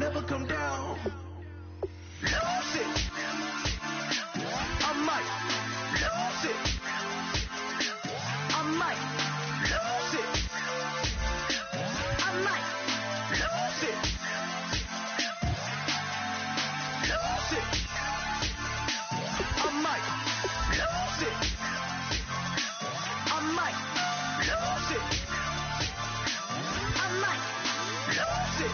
never come down. Lose it. I might lose it. I might lose it. I might lose it. Lose it. I might lose it. I might lose it. I might lose it.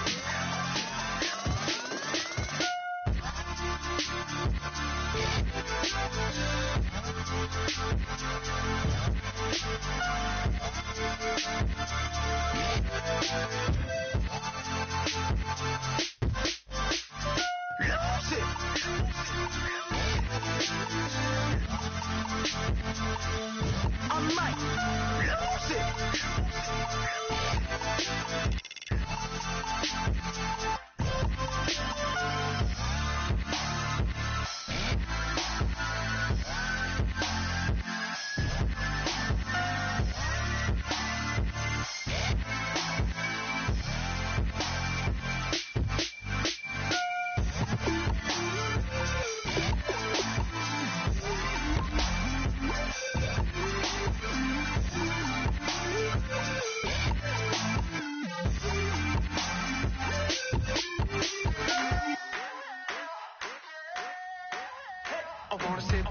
I wanna sit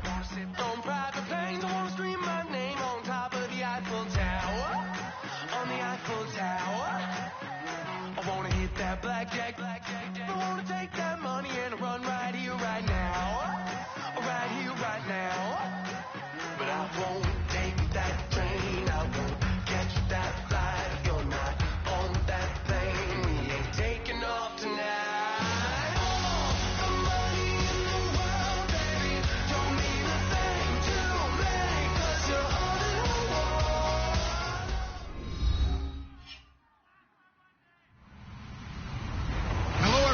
on private planes. I wanna stream my name on top of the Eiffel Tower. On the Eiffel Tower. I wanna hit that blackjack. I wanna take that money and run right here, right now. Right here, right now. But I won't take that train. I won't catch that flight. If you're not on that plane, we ain't taking off tonight.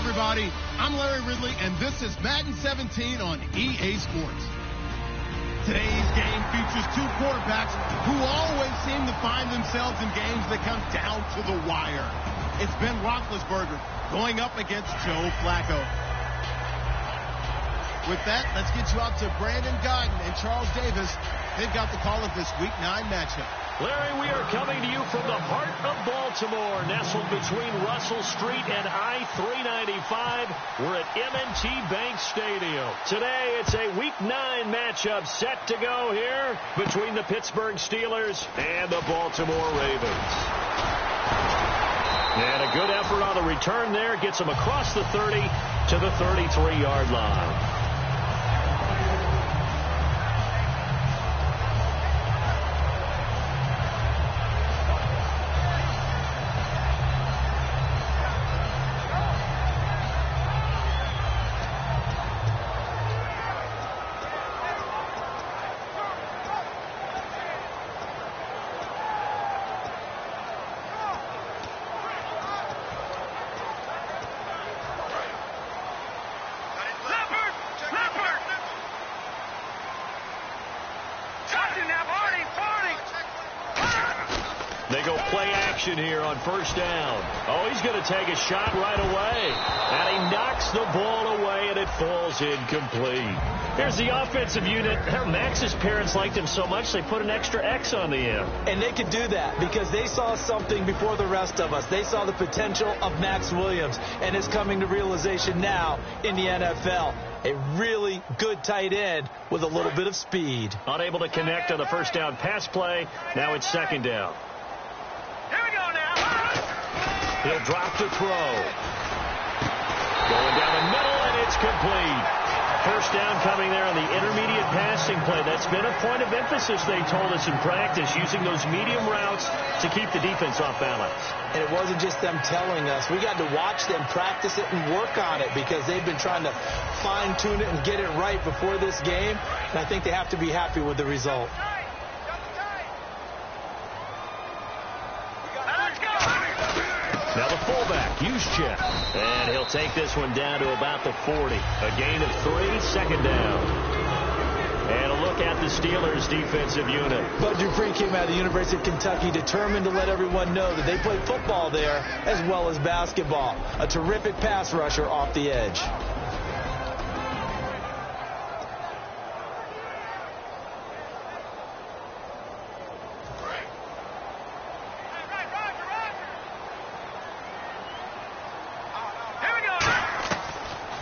Everybody, I'm Larry Ridley, and this is Madden 17 on EA Sports. Today's game features two quarterbacks who always seem to find themselves in games that come down to the wire. It's Ben Roethlisberger going up against Joe Flacco. With that, let's get you out to Brandon Guyton and Charles Davis. They've got the call of this Week 9 matchup. Larry, we are coming to you from the heart of Baltimore, nestled between Russell Street and I-395. We're at M&T Bank Stadium. Today, it's a Week 9 matchup set to go here between the Pittsburgh Steelers and the Baltimore Ravens. And a good effort on the return there gets them across the 30 to the 33-yard line. They go play action here on first down. Oh, he's going to take a shot right away. And he knocks the ball away, and it falls incomplete. Here's the offensive unit. Max's parents liked him so much, they put an extra X on the end. And they could do that because they saw something before the rest of us. They saw the potential of Max Williams, and it's coming to realization now in the NFL. A really good tight end with a little bit of speed. Unable to connect on the first down pass play. Now it's second down. Here we go now. He'll drop to throw. Going down the middle, and it's complete. First down coming there on the intermediate passing play. That's been a point of emphasis, they told us in practice, using those medium routes to keep the defense off balance. And it wasn't just them telling us. We got to watch them practice it and work on it because they've been trying to fine-tune it and get it right before this game. And I think they have to be happy with the result. Now the fullback, Juszczyk, and he'll take this one down to about the 40. A gain of 3, second down. And a look at the Steelers' defensive unit. Bud Dupree came out of the University of Kentucky determined to let everyone know that they play football there as well as basketball. A terrific pass rusher off the edge.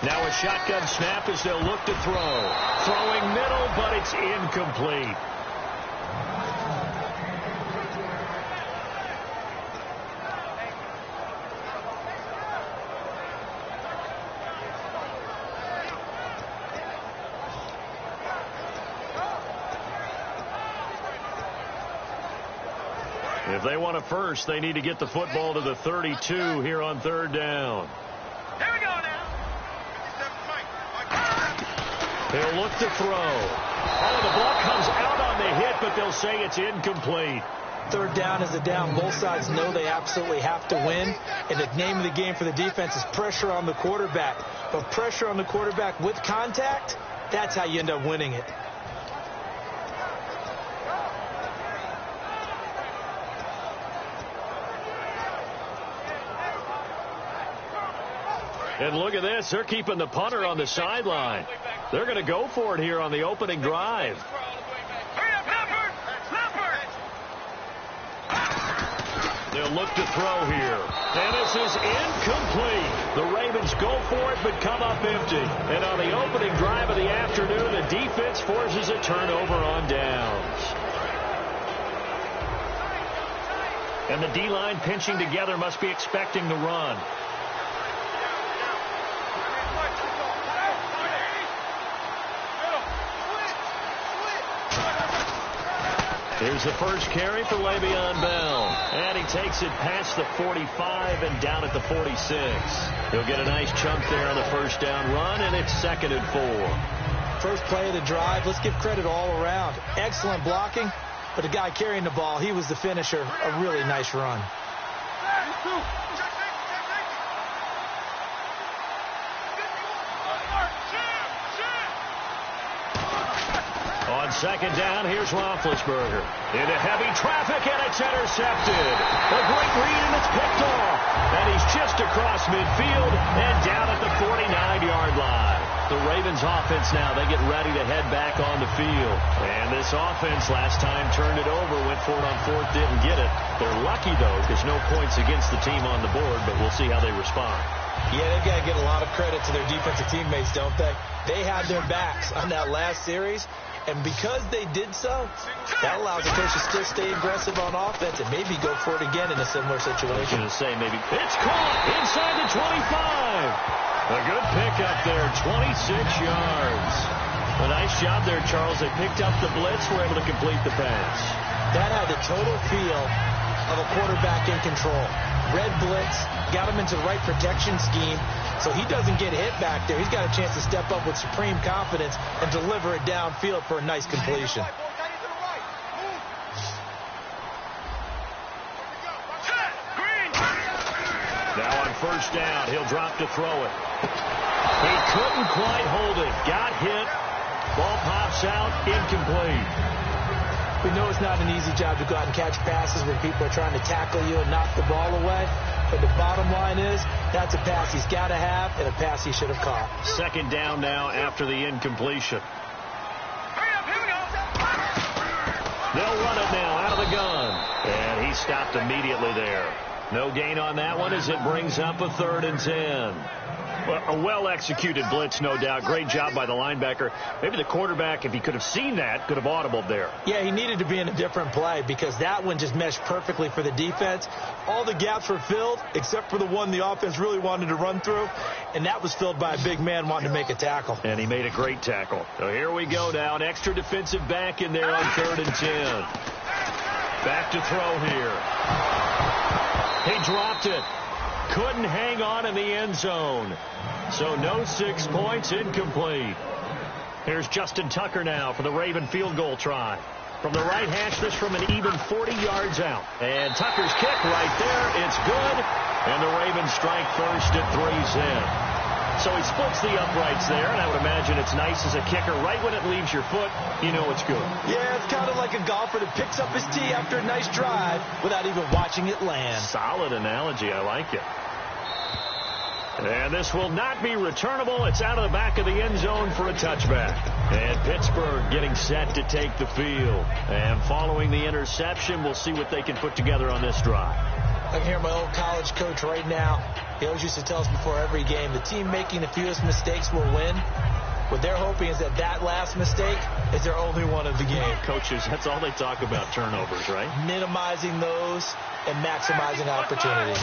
Now a shotgun snap as they'll look to throw. Throwing middle, but it's incomplete. If they want a first, they need to get the football to the 32 here on third down. Here we go now. He'll look to throw. Oh, the ball comes out on the hit, but they'll say it's incomplete. Third down is a down. Both sides know they absolutely have to win. And the name of the game for the defense is pressure on the quarterback. But pressure on the quarterback with contact, that's how you end up winning it. And look at this. They're keeping the punter on the sideline. They're going to go for it here on the opening drive. They'll look to throw here. And this is incomplete. The Ravens go for it but come up empty. And on the opening drive of the afternoon, the defense forces a turnover on downs. And the D-line pinching together must be expecting the run. Here's the first carry for Le'Veon Bell. And he takes it past the 45 and down at the 46. He'll get a nice chunk there on the first down run, and it's 2nd and 4. First play of the drive, let's give credit all around. Excellent blocking, but the guy carrying the ball, he was the finisher. A really nice run. On second down, here's Roethlisberger. Into heavy traffic, and it's intercepted. A great read, and it's picked off. And he's just across midfield and down at the 49-yard line. The Ravens offense now, they get ready to head back on the field. And this offense last time turned it over, went for it on fourth, didn't get it. They're lucky, though, because no points against the team on the board, but we'll see how they respond. Yeah, they've got to get a lot of credit to their defensive teammates, don't they? They had their backs on that last series. And because they did so, that allows the coach to still stay aggressive on offense and maybe go for it again in a similar situation. I was going to say maybe it's caught inside the 25. A good pickup there, 26 yards. A nice job there, Charles. They picked up the blitz, were able to complete the pass. That had the total feel of a quarterback in control. Red blitz, got him into the right protection scheme, so he doesn't get hit back there. He's got a chance to step up with supreme confidence and deliver it downfield for a nice completion. Now on first down, he'll drop to throw it. He couldn't quite hold it. Got hit. Ball pops out, incomplete. We know it's not an easy job to go out and catch passes when people are trying to tackle you and knock the ball away. But the bottom line is, that's a pass he's got to have and a pass he should have caught. Second down now after the incompletion. They'll run it now out of the gun. And he stopped immediately there. No gain on that one as it brings up a 3rd and 10. Well, a well-executed blitz, no doubt. Great job by the linebacker. Maybe the quarterback, if he could have seen that, could have audibled there. Yeah, he needed to be in a different play because that one just meshed perfectly for the defense. All the gaps were filled except for the one the offense really wanted to run through, and that was filled by a big man wanting to make a tackle. And he made a great tackle. So here we go now. An extra defensive back in there on 3rd and 10. Back to throw here. He dropped it. Couldn't hang on in the end zone. So no 6 points, incomplete. Here's Justin Tucker now for the Raven field goal try. From the right hash, this from an even 40 yards out. And Tucker's kick right there. It's good. And the Ravens strike first at 3's in. So he splits the uprights there, and I would imagine it's nice as a kicker. Right when it leaves your foot, you know it's good. Yeah, it's kind of like a golfer that picks up his tee after a nice drive without even watching it land. Solid analogy. I like it. And this will not be returnable. It's out of the back of the end zone for a touchback. And Pittsburgh getting set to take the field. And following the interception, we'll see what they can put together on this drive. I can hear my old college coach right now. He always used to tell us before every game, the team making the fewest mistakes will win. What they're hoping is that that last mistake is their only one of the game. Coaches, that's all they talk about, turnovers, right? Minimizing those and maximizing opportunities.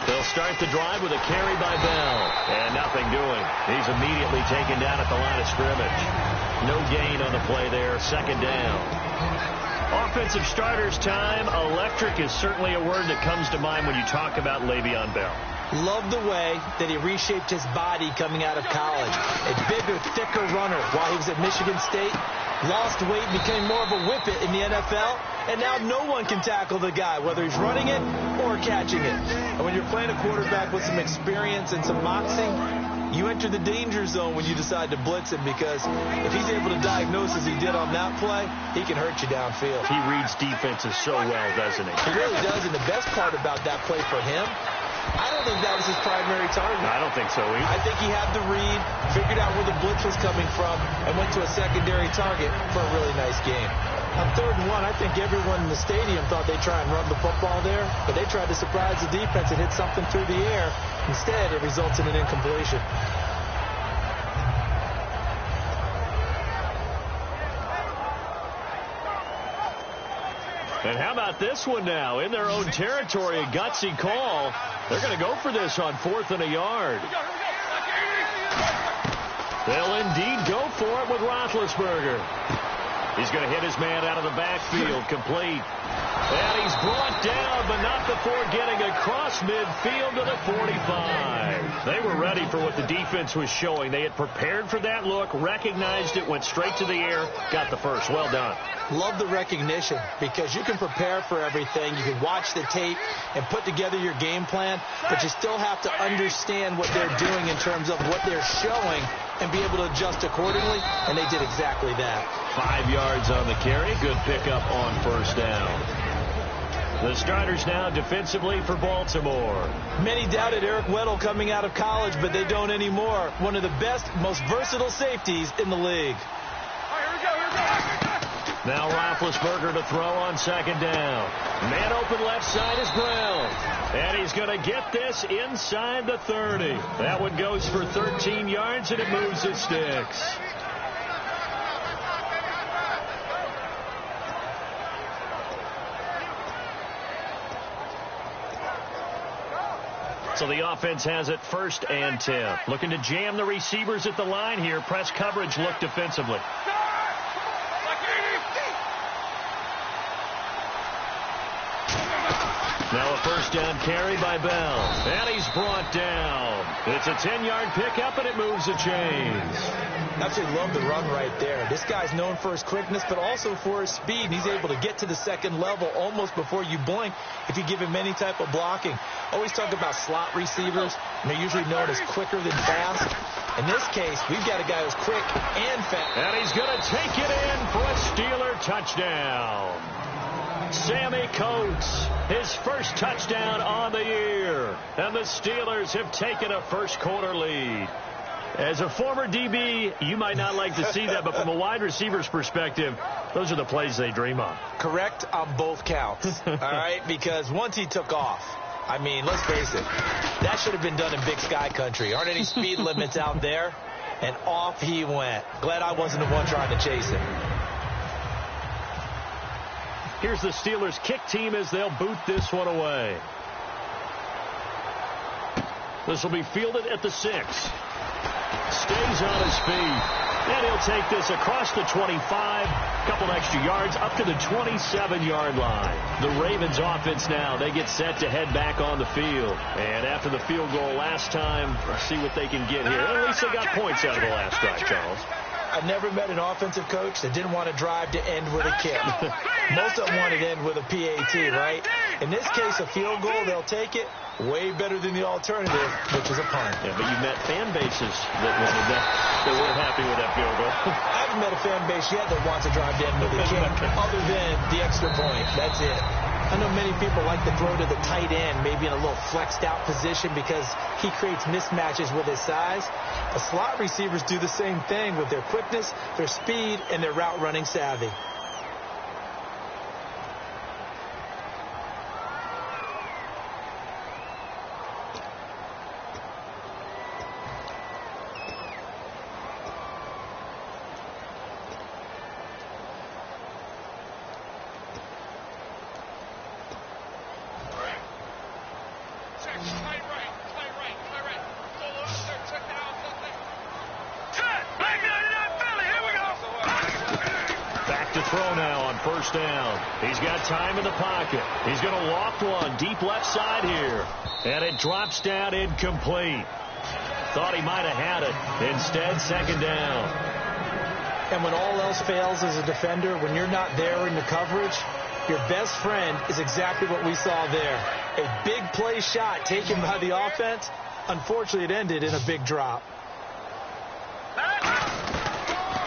They'll start the drive with a carry by Bell. And nothing doing. He's immediately taken down at the line of scrimmage. No gain on the play there. Second down. Offensive starters time. Electric is certainly a word that comes to mind when you talk about Le'Veon Bell. Love the way that he reshaped his body coming out of college. A bigger, thicker runner while he was at Michigan State. Lost weight, became more of a whippet in the NFL. And now no one can tackle the guy, whether he's running it or catching it. And when you're playing a quarterback with some experience and some moxie, you enter the danger zone when you decide to blitz him, because if he's able to diagnose as he did on that play, he can hurt you downfield. He reads defenses so well, doesn't he? He really does, and the best part about that play for him, I don't think that was his primary target. I don't think so either. I think he had the read, figured out where the blitz was coming from, and went to a secondary target for a really nice game. On 3rd and 1, I think everyone in the stadium thought they'd try and run the football there, but they tried to surprise the defense and hit something through the air. Instead, it results in an incompletion. And how about this one now? In their own territory, a gutsy call. They're going to go for this on 4th and a yard. They'll indeed go for it with Roethlisberger. He's going to hit his man out of the backfield, complete. And he's brought down, but not before getting across midfield to the 45. They were ready for what the defense was showing. They had prepared for that look, recognized it, went straight to the air, got the first. Well done. Love the recognition, because you can prepare for everything. You can watch the tape and put together your game plan, but you still have to understand what they're doing in terms of what they're showing and be able to adjust accordingly, and they did exactly that. 5 yards on the carry. Good pickup on 1st down. The starters now defensively for Baltimore. Many doubted Eric Weddle coming out of college, but they don't anymore. One of the best, most versatile safeties in the league. Now Roethlisberger to throw on 2nd down. Man open left side is Brown. And he's going to get this inside the 30. That one goes for 13 yards, and it moves the sticks. So the offense has it 1st and 10. Looking to jam the receivers at the line here. Press coverage look defensively. Now a 1st down carry by Bell. And he's brought down. It's a 10-yard pickup, and it moves the chains. Absolutely love the run right there. This guy's known for his quickness, but also for his speed. And he's able to get to the 2nd level almost before you blink if you give him any type of blocking. Always talk about slot receivers, and they're usually known as quicker than fast. In this case, we've got a guy who's quick and fast. And he's going to take it in for a Steeler touchdown. Sammy Coates, his first touchdown on the year. And the Steelers have taken a first-quarter lead. As a former DB, you might not like to see that, but from a wide receiver's perspective, those are the plays they dream of. Correct on both counts, all right? Because once he took off, I mean, let's face it, that should have been done in Big Sky country. Aren't any speed limits out there? And off he went. Glad I wasn't the one trying to chase him. Here's the Steelers kick team as they'll boot this one away. This will be fielded at the 6. Stays on his feet. And he'll take this across the 25. Couple extra yards up to the 27-yard line. The Ravens offense now, they get set to head back on the field. And after the field goal last time, let's see what they can get here. At least they got points out of the last drive, Charles. I've never met an offensive coach that didn't want to drive to end with a kick. Most of them wanted to end with a PAT, right? In this case, a field goal, they'll take it. Way better than the alternative, which is a punt. Yeah, but you met fan bases that wanted that weren't happy with that field goal. I haven't met a fan base yet that wants to drive down to the kick other than the extra point. That's it. I know many people like to throw to the tight end, maybe in a little flexed out position because he creates mismatches with his size. The slot receivers do the same thing with their quickness, their speed, and their route running savvy. Throw now on first down. He's got time in the pocket. He's going to loft one deep left side here. And it drops down incomplete. Thought he might have had it. Instead, second down. And when all else fails as a defender, when you're not there in the coverage, your best friend is exactly what we saw there. A big play shot taken by the offense. Unfortunately, it ended in a big drop.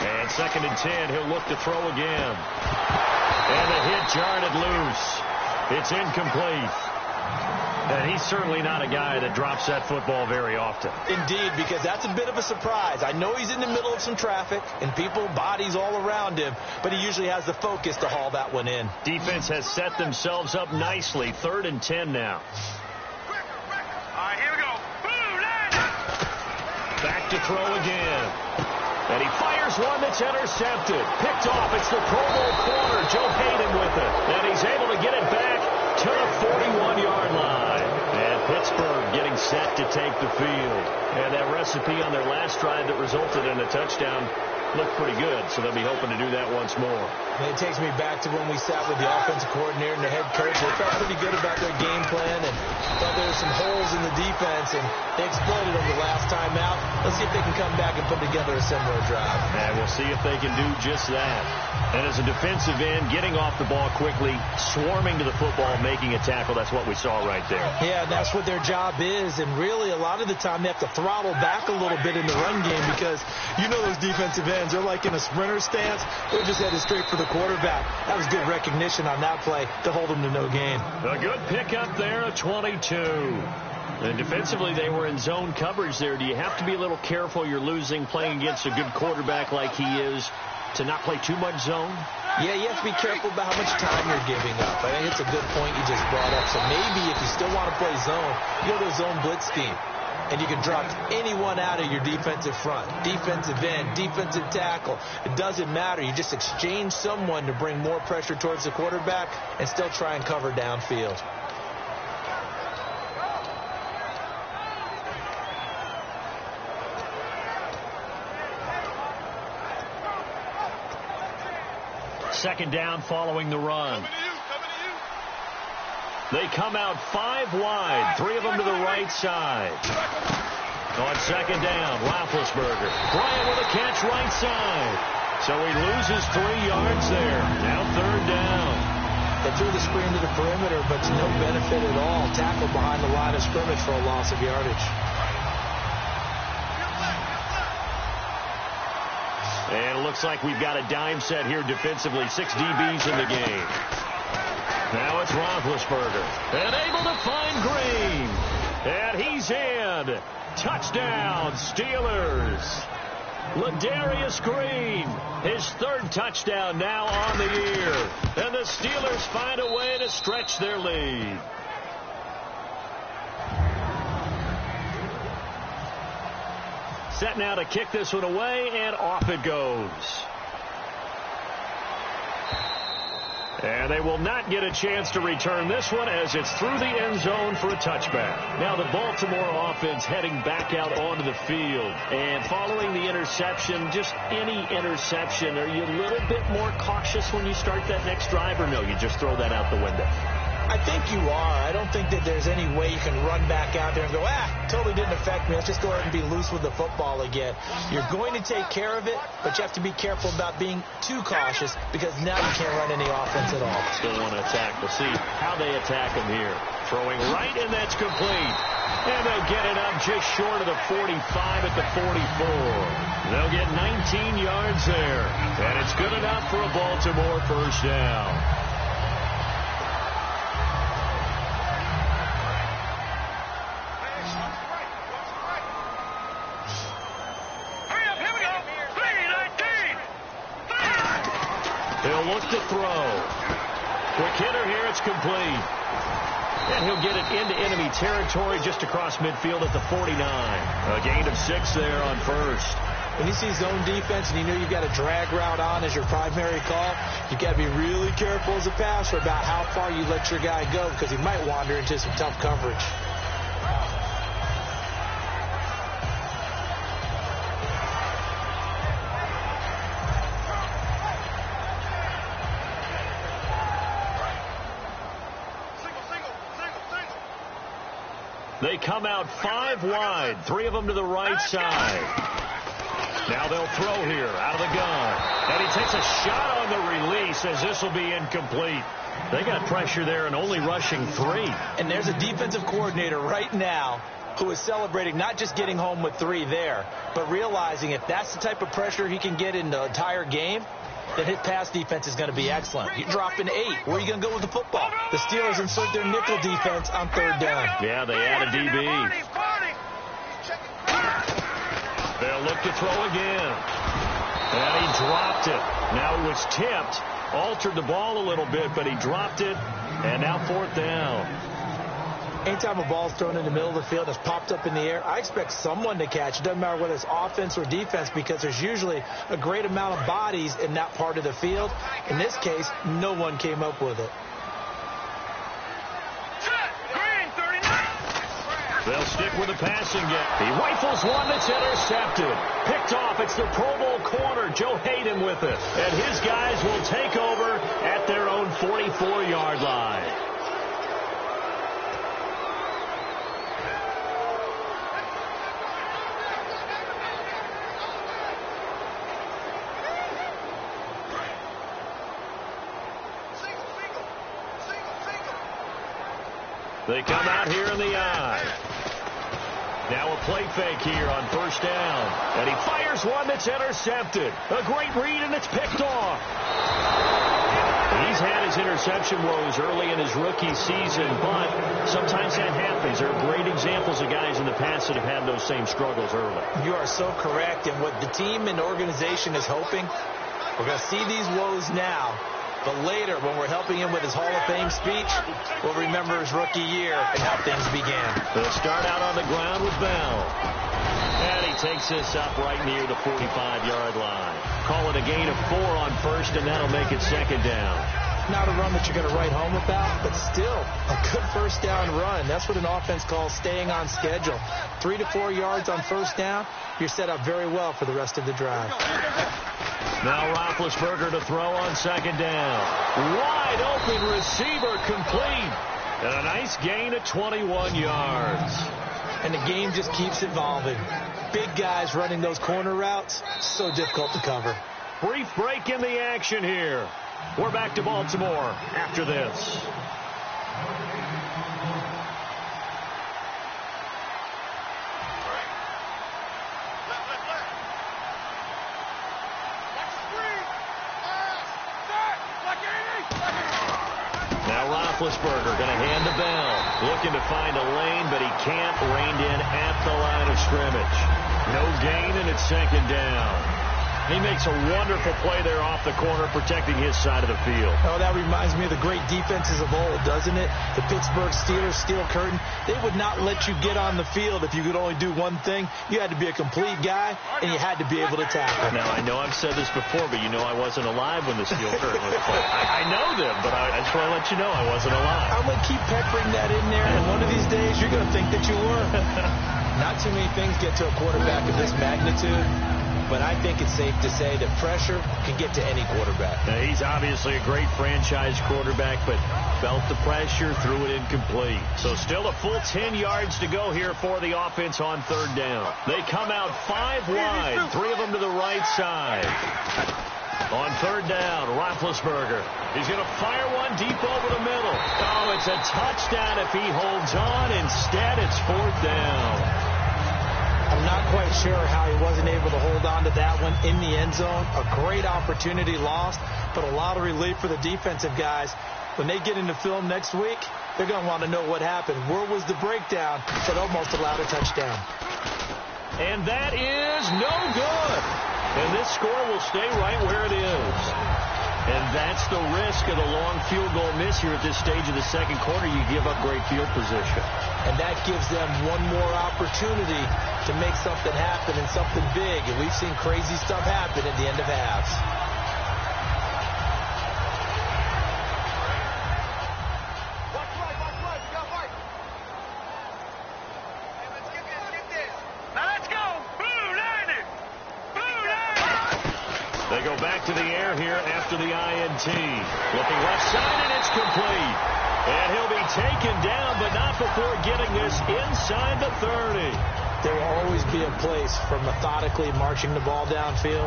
And second and 10, he'll look to throw again. And the hit jarred it loose. It's incomplete. And he's certainly not a guy that drops that football very often. Indeed, because that's a bit of a surprise. I know he's in the middle of some traffic and people, bodies all around him, but he usually has the focus to haul that one in. Defense has set themselves up nicely. Third and 10 now. All right, here we go. Boom, back to throw again. And he fires one that's intercepted. Picked off. It's the Pro Bowl corner, Joe Hayden with it. And he's able to get it back to the 41-yard line. And Pittsburgh getting set to take the field. And that recipe on their last drive that resulted in a touchdown looked pretty good, so they'll be hoping to do that once more. And it takes me back to when we sat with the offensive coordinator and the head coach. They felt pretty good about their game plan and thought there were some holes in the defense, and they exploited them the last time out. Let's see if they can come back and put together a similar drive. And we'll see if they can do just that. And as a defensive end, getting off the ball quickly, swarming to the football, making a tackle, that's what we saw right there. Yeah, that's what their job is, and really a lot of the time they have to throttle back a little bit in the run game because you know those defensive ends, they're like in a sprinter stance. They're just headed straight for the quarterback. That was good recognition on that play to hold them to no gain. A good pickup there, a 22. And defensively, they were in zone coverage there. Do you have to be a little careful? You're losing playing against a good quarterback like he is to not play too much zone? Yeah, you have to be careful about how much time you're giving up. I think it's a good point you just brought up. So maybe if you still want to play zone, you go to a zone blitz scheme. And you can drop anyone out of your defensive front, defensive end, defensive tackle. It doesn't matter. You just exchange someone to bring more pressure towards the quarterback and still try and cover downfield. Second down following the run. They come out 5 wide, 3 of them to the right side. On second down, Roethlisberger. Bryant with a catch right side. So he loses 3 yards there. Now third down. They threw the screen to the perimeter, but to no benefit at all. Tackled behind the line of scrimmage for a loss of yardage. And it looks like we've got a dime set here defensively. 6 DBs in the game. Now it's Roethlisberger. And able to find Green. And he's in. Touchdown, Steelers. Ladarius Green, his 3rd touchdown now on the year. And the Steelers find a way to stretch their lead. Set now to kick this one away, and off it goes. And they will not get a chance to return this one as it's through the end zone for a touchback. Now the Baltimore offense heading back out onto the field. And following the interception, just any interception, are you a little bit more cautious when you start that next drive, or no, you just throw that out the window? I think you are. I don't think that there's any way you can run back out there and go, totally didn't affect me. Let's just go ahead and be loose with the football again. You're going to take care of it, but you have to be careful about being too cautious because now you can't run any offense at all. Still want to attack. We'll see how they attack him here. Throwing right, and that's complete. And they'll get it up just short of the 45 at the 44. They'll get 19 yards there. And it's good enough for a Baltimore first down. He'll look to throw. Quick hitter here. It's complete. And he'll get it into enemy territory just across midfield at the 49. A gain of 6 there on first. When you see zone defense and you know you've got a drag route on as your primary call, you've got to be really careful as a passer about how far you let your guy go because he might wander into some tough coverage. They come out 5 wide, 3 of them to the right side. Now they'll throw here out of the gun. And he takes a shot on the release as this will be incomplete. They got pressure there and only rushing 3. And there's a defensive coordinator right now who is celebrating not just getting home with 3 there, but realizing if that's the type of pressure he can get in the entire game, then his pass defense is going to be excellent. You drop an 8. Where are you going to go with the football? The Steelers insert their nickel defense on 3rd down. Yeah, they add a DB. They'll look to throw again. And he dropped it. Now it was tipped. Altered the ball a little bit, but he dropped it. And now 4th down. Anytime a ball's thrown in the middle of the field, it's popped up in the air, I expect someone to catch. It doesn't matter whether it's offense or defense because there's usually a great amount of bodies in that part of the field. In this case, no one came up with it. They'll stick with the passing game. He rifles one that's intercepted. Picked off. It's the Pro Bowl corner, Joe Hayden, with it. And his guys will take over at their own 44-yard line. They come out here in the I. Now a play fake here on 1st down. And he fires one that's intercepted. A great read, and it's picked off. He's had his interception woes early in his rookie season, but sometimes that happens. There are great examples of guys in the past that have had those same struggles early. You are so correct. And what the team and organization is hoping, we're going to see these woes now. But later, when we're helping him with his Hall of Fame speech, we'll remember his rookie year and how things began. They'll start out on the ground with Bell. And he takes this up right near the 45-yard line. Call it a gain of 4 on first, and that'll make it 2nd down. Not a run that you're going to write home about, but still a good first down run. That's what an offense calls staying on schedule. 3 to 4 yards on first down, you're set up very well for the rest of the drive. Now Roethlisberger to throw on 2nd down. Wide open receiver complete. And a nice gain of 21 yards. And the game just keeps evolving. Big guys running those corner routes, so difficult to cover. Brief break in the action here. We're back to Baltimore after this. Now Roethlisberger going to hand the bell. Looking to find a lane, but he can't. Reined in at the line of scrimmage. No gain, and it's 2nd down. He makes a wonderful play there off the corner, protecting his side of the field. Oh, that reminds me of the great defenses of old, doesn't it? The Pittsburgh Steelers, Steel Curtain. They would not let you get on the field if you could only do one thing. You had to be a complete guy, and you had to be able to tackle. Now, I know I've said this before, but you know I wasn't alive when the Steel Curtain was played. I know them, but I just want to let you know I wasn't alive. I'm going to keep peppering that in there, and one of these days you're going to think that you were. Not too many things get to a quarterback of this magnitude. but I think it's safe to say that pressure can get to any quarterback. Now, he's obviously a great franchise quarterback, but felt the pressure, threw it incomplete. So still a full 10 yards to go here for the offense on third down. They come out 5 wide, 3 of them to the right side. On third down, Roethlisberger. He's going to fire one deep over the middle. Oh, it's a touchdown if he holds on. Instead, it's 4th down. I'm not quite sure how he wasn't able to hold on to that one in the end zone. A great opportunity lost, but a lot of relief for the defensive guys. When they get into film next week, they're going to want to know what happened. Where was the breakdown that almost allowed a touchdown? And that is no good. And this score will stay right where it is. And that's the risk of the long field goal miss here at this stage of the second quarter. You give up great field position. And that gives them one more opportunity to make something happen and something big. And we've seen crazy stuff happen at the end of halves. To the air here after the INT. Looking left side, and it's complete. And he'll be taken down, but not before getting this inside the 30. There will always be a place for methodically marching the ball downfield.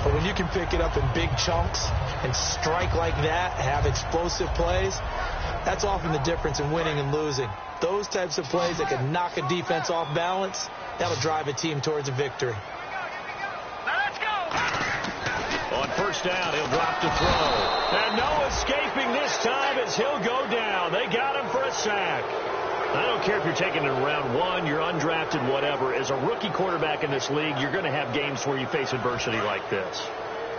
But when you can pick it up in big chunks and strike like that, have explosive plays, that's often the difference in winning and losing. Those types of plays that can knock a defense off balance, that'll drive a team towards a victory. On first down, he'll drop to throw. And no escaping this time as he'll go down. They got him for a sack. I don't care if you're taking it in round 1, you're undrafted, whatever. As a rookie quarterback in this league, you're going to have games where you face adversity like this.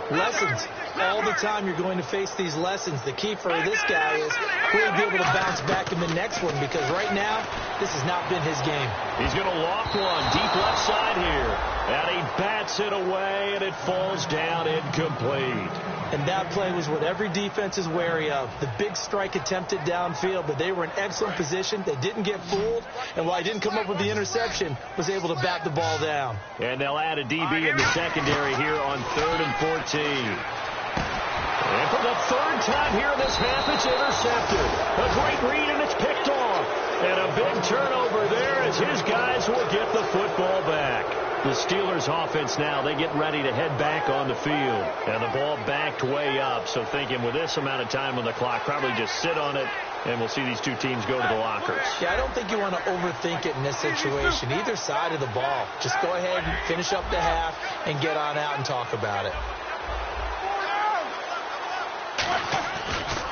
Lessons. All the time you're going to face these lessons. The key for this guy is will he be able to bounce back in the next one, because right now, this has not been his game. He's going to loft one deep left side here. And he bats it away, and it falls down incomplete. And that play was what every defense is wary of. The big strike attempted downfield, but they were in excellent position. They didn't get fooled, and while he didn't come up with the interception, was able to bat the ball down. And they'll add a DB in the secondary here on 3rd and 14. And for the 3rd time here in this half, it's intercepted. A great read, and it's picked off. And a big turnover there as his guys will get the football back. The Steelers offense now, they get ready to head back on the field. And the ball backed way up. So thinking with this amount of time on the clock, probably just sit on it, and we'll see these two teams go to the lockers. Yeah, I don't think you want to overthink it in this situation. Either side of the ball. Just go ahead and finish up the half and get on out and talk about it.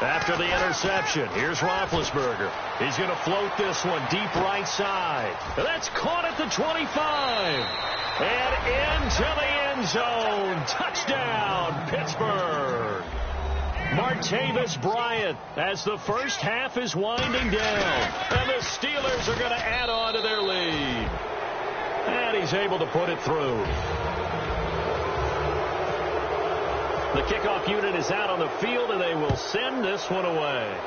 After the interception, here's Roethlisberger. He's going to float this one deep right side. That's caught at the 25. And into the end zone. Touchdown, Pittsburgh. Martavis Bryant as the first half is winding down. And the Steelers are going to add on to their lead. And he's able to put it through. The kickoff unit is out on the field, and they will send this one away.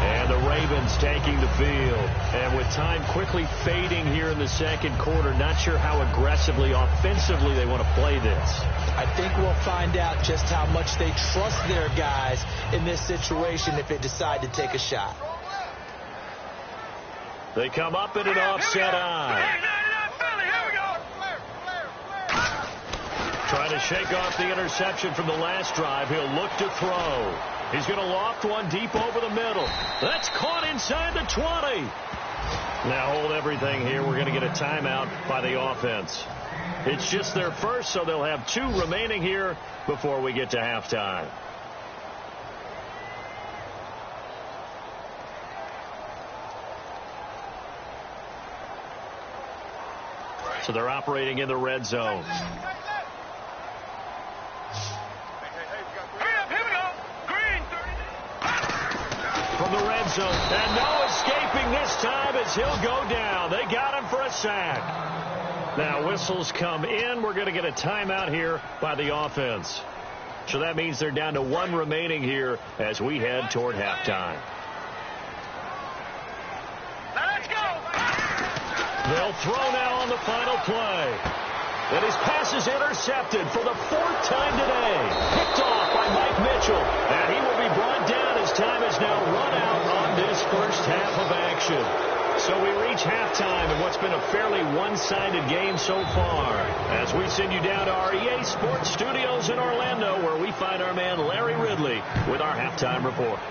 And the Ravens taking the field. And with time quickly fading here in the second quarter, not sure how aggressively, offensively they want to play this. I think we'll find out just how much they trust their guys in this situation if they decide to take a shot. They come up in an offset eye. Trying to shake off the interception from the last drive. He'll look to throw. He's going to loft one deep over the middle. That's caught inside the 20. Now hold everything here. We're going to get a timeout by the offense. It's just their first, so they'll have 2 remaining here before we get to halftime. So they're operating in the red zone. From the red zone, and no escaping this time as he'll go down. They got him for a sack. Now whistles come in. We're going to get a timeout here by the offense. So that means they're down to 1 remaining here as we head toward halftime. Let's go. They'll throw now on the final play. And his pass is intercepted for the 4th time today. Picked off by Mike Mitchell. And he will be brought down as time is now run out on this first half of action. So we reach halftime in what's been a fairly one-sided game so far. As we send you down to our EA Sports Studios in Orlando, where we find our man Larry Ridley with our halftime report.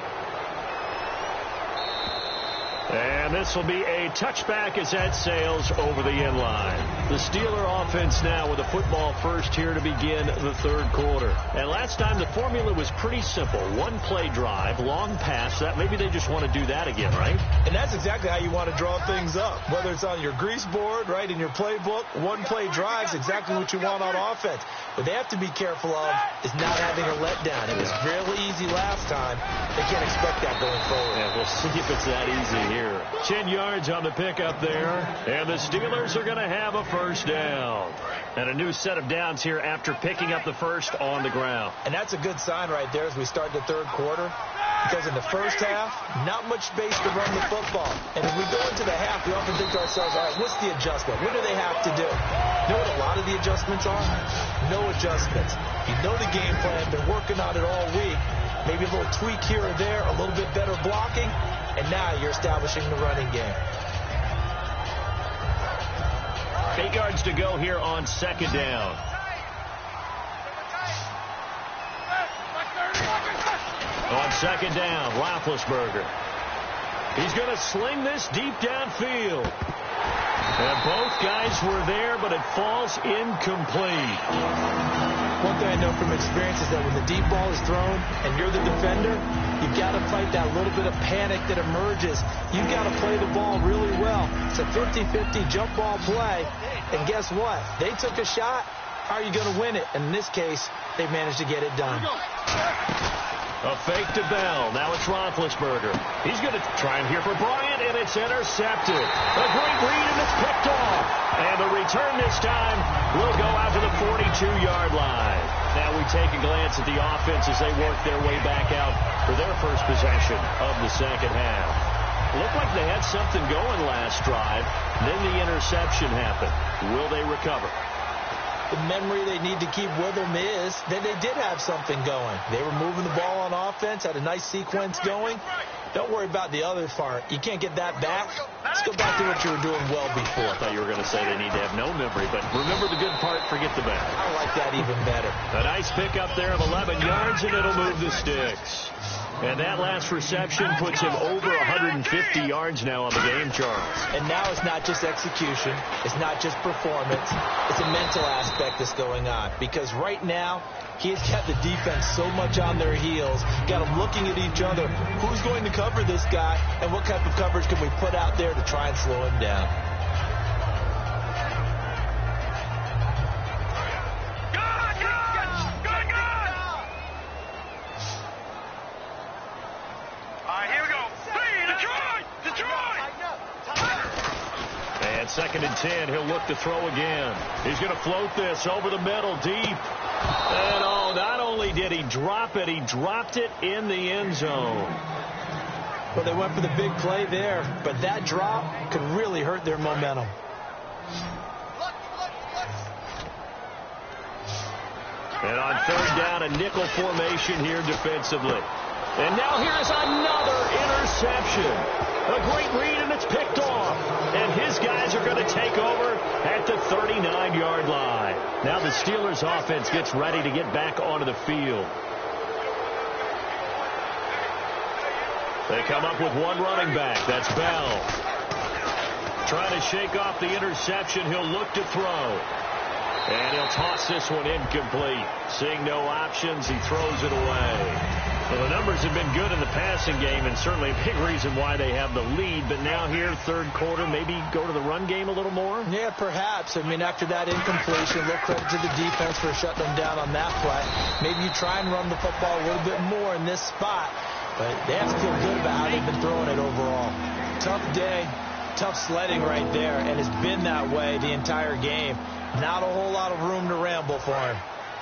And this will be a touchback as that sails over the end line. The Steeler offense now with a football first here to begin the third quarter. And last time the formula was pretty simple. One play drive, long pass. That maybe they just want to do that again, right? And that's exactly how you want to draw things up. Whether it's on your grease board, right, in your playbook, one play drive is exactly what you want on offense. What they have to be careful of is not having a letdown. It was really easy last time. They can't expect that going forward. Yeah, we'll see if it's that easy here. 10 yards on the pickup there, and the Steelers are going to have a first down. And a new set of downs here after picking up the first on the ground. And that's a good sign right there as we start the third quarter, because in the first half, not much space to run the football. And as we go into the half, we often think to ourselves, all right, what's the adjustment? What do they have to do? You know what a lot of the adjustments are? No adjustments. You know the game plan, been working on it all week. Maybe a little tweak here or there, a little bit better blocking, and now you're establishing the running game. 8 yards to go here on second down. On second down, Roethlisberger. He's going to sling this deep downfield. And both guys were there, but it falls incomplete. One thing I know from experience is that when the deep ball is thrown and you're the defender, you've got to fight that little bit of panic that emerges. You've got to play the ball really well. It's a 50-50 jump ball play. And guess what? They took a shot. How are you going to win it? And in this case, they managed to get it done. A fake to Bell. Now it's Roethlisberger. He's going to try him here for Bryant, and it's intercepted. A great read, and it's picked off. And the return this time will go out to the 42-yard line. Now we take a glance at the offense as they work their way back out for their first possession of the second half. Looked like they had something going last drive. Then the interception happened. Will they recover? The memory they need to keep with them is that they did have something going. They were moving the ball on offense, had a nice sequence going. Don't worry about the other part. You can't get that back. Let's go back to what you were doing well before. I thought you were going to say they need to have no memory, but remember the good part, forget the bad. I like that even better. A nice pickup there of 11 yards, and it'll move the sticks. And that last reception puts him over 150 yards now on the game, Charles. And now it's not just execution. It's not just performance. It's a mental aspect that's going on. Because right now, he has kept the defense so much on their heels, got them looking at each other. Who's going to cover this guy, and what type of coverage can we put out there to try and slow him down? Second and 10, he'll look to throw again. He's going to float this over the middle, deep. And oh, not only did he drop it, he dropped it in the end zone. Well, they went for the big play there, but that drop could really hurt their momentum. And on third down, a nickel formation here defensively. And now here's another interception. A great read, and it's picked off. And his guys are going to take over at the 39-yard line. Now the Steelers offense gets ready to get back onto the field. They come up with one running back. That's Bell. Trying to shake off the interception. He'll look to throw. And he'll toss this one incomplete. Seeing no options, he throws it away. Well, the numbers have been good in the passing game, and certainly a big reason why they have the lead. But now here, third quarter, maybe go to the run game a little more? Yeah, perhaps. I mean, after that incompletion, a little credit to the defense for shutting them down on that play. Maybe you try and run the football a little bit more in this spot. But they have to feel good about how they've been throwing it overall. Tough day, tough sledding right there, and it's been that way the entire game. Not a whole lot of room to ramble for him.